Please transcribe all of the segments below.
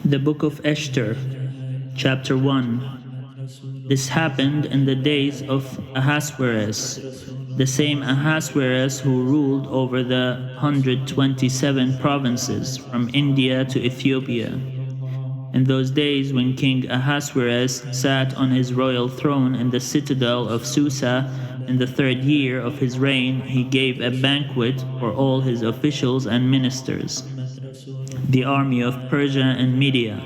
The Book of Esther, Chapter 1. This happened in the days of Ahasuerus, the same Ahasuerus who ruled over the 127 provinces from India to Ethiopia. In those days, when King Ahasuerus sat on his royal throne in the citadel of Susa, in the 3rd year of his reign, he gave a banquet for all his officials and ministers, the army of Persia and Media,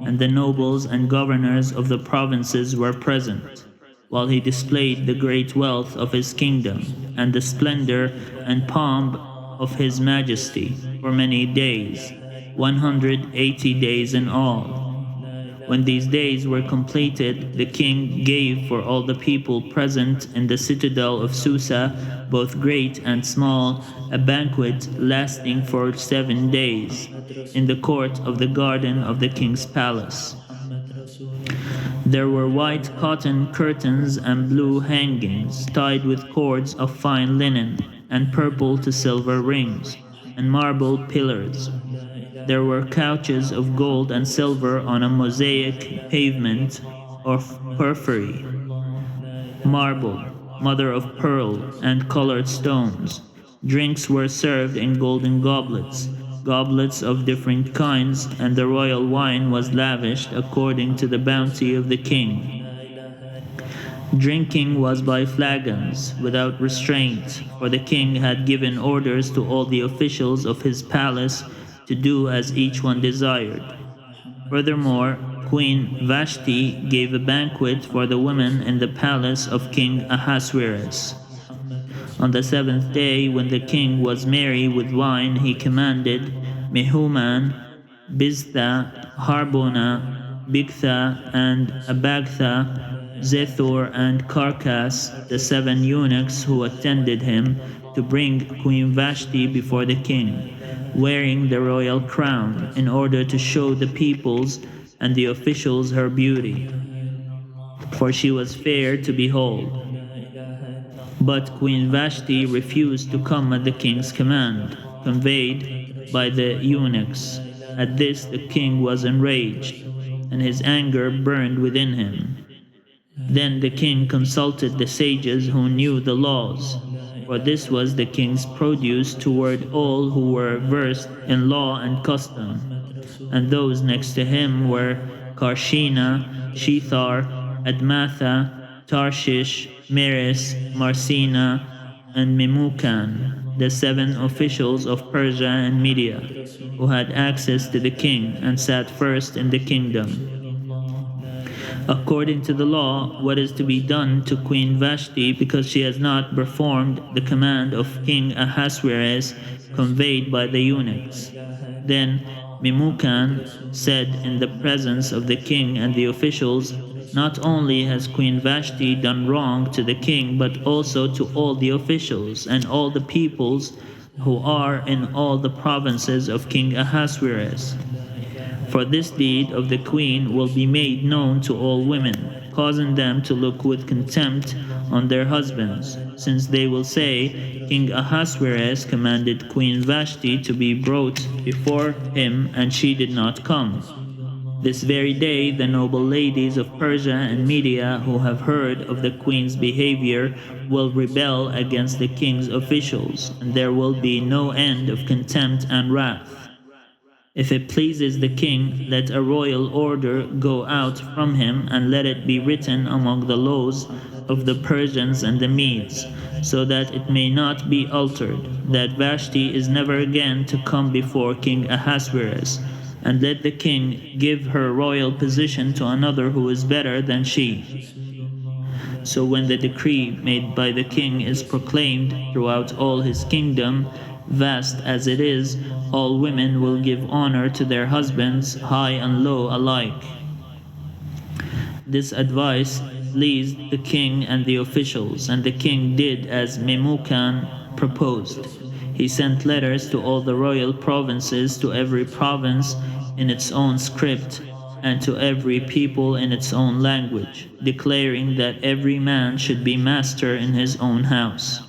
and the nobles and governors of the provinces were present, while he displayed the great wealth of his kingdom and the splendor and pomp of his majesty for many days, 180 days in all. When these days were completed, the king gave for all the people present in the citadel of Susa, both great and small, a banquet lasting for 7 days, in the court of the garden of the king's palace. There were white cotton curtains and blue hangings, tied with cords of fine linen, and purple to silver rings, and marble pillars. There were couches of gold and silver on a mosaic pavement of porphyry, marble, mother of pearl, and colored stones. Drinks were served in golden goblets, goblets of different kinds, and the royal wine was lavished according to the bounty of the king. Drinking was by flagons, without restraint, for the king had given orders to all the officials of his palace to do as each one desired. Furthermore, Queen Vashti gave a banquet for the women in the palace of King Ahasuerus. On the 7th day, when the king was merry with wine, he commanded Mehuman, Biztha, Harbona, Bigtha, and Abagtha, Zethor, and Carcass, the 7 eunuchs who attended him, to bring Queen Vashti before the king, wearing the royal crown, in order to show the peoples and the officials her beauty, for she was fair to behold. But Queen Vashti refused to come at the king's command, conveyed by the eunuchs. At this the king was enraged, and his anger burned within him. Then the king consulted the sages who knew the laws, for this was the king's produce toward all who were versed in law and custom. And those next to him were Karshina, Shethar, Admatha, Tarshish, Meres, Marcina, and Memucan, the 7 officials of Persia and Media, who had access to the king and sat first in the kingdom. According to the law, what is to be done to Queen Vashti because she has not performed the command of King Ahasuerus conveyed by the eunuchs? Then Memucan said in the presence of the king and the officials, "Not only has Queen Vashti done wrong to the king, but also to all the officials and all the peoples who are in all the provinces of King Ahasuerus. For this deed of the queen will be made known to all women, causing them to look with contempt on their husbands, since they will say, 'King Ahasuerus commanded Queen Vashti to be brought before him, and she did not come.' This very day the noble ladies of Persia and Media who have heard of the queen's behavior will rebel against the king's officials, and there will be no end of contempt and wrath. If it pleases the king, let a royal order go out from him, and let it be written among the laws of the Persians and the Medes, so that it may not be altered, that Vashti is never again to come before King Ahasuerus, and let the king give her royal position to another who is better than she." So when the decree made by the king is proclaimed throughout all his kingdom, vast as it is, all women will give honor to their husbands, high and low alike. This advice pleased the king and the officials, and the king did as Memucan proposed. He sent letters to all the royal provinces, to every province in its own script, and to every people in its own language, declaring that every man should be master in his own house.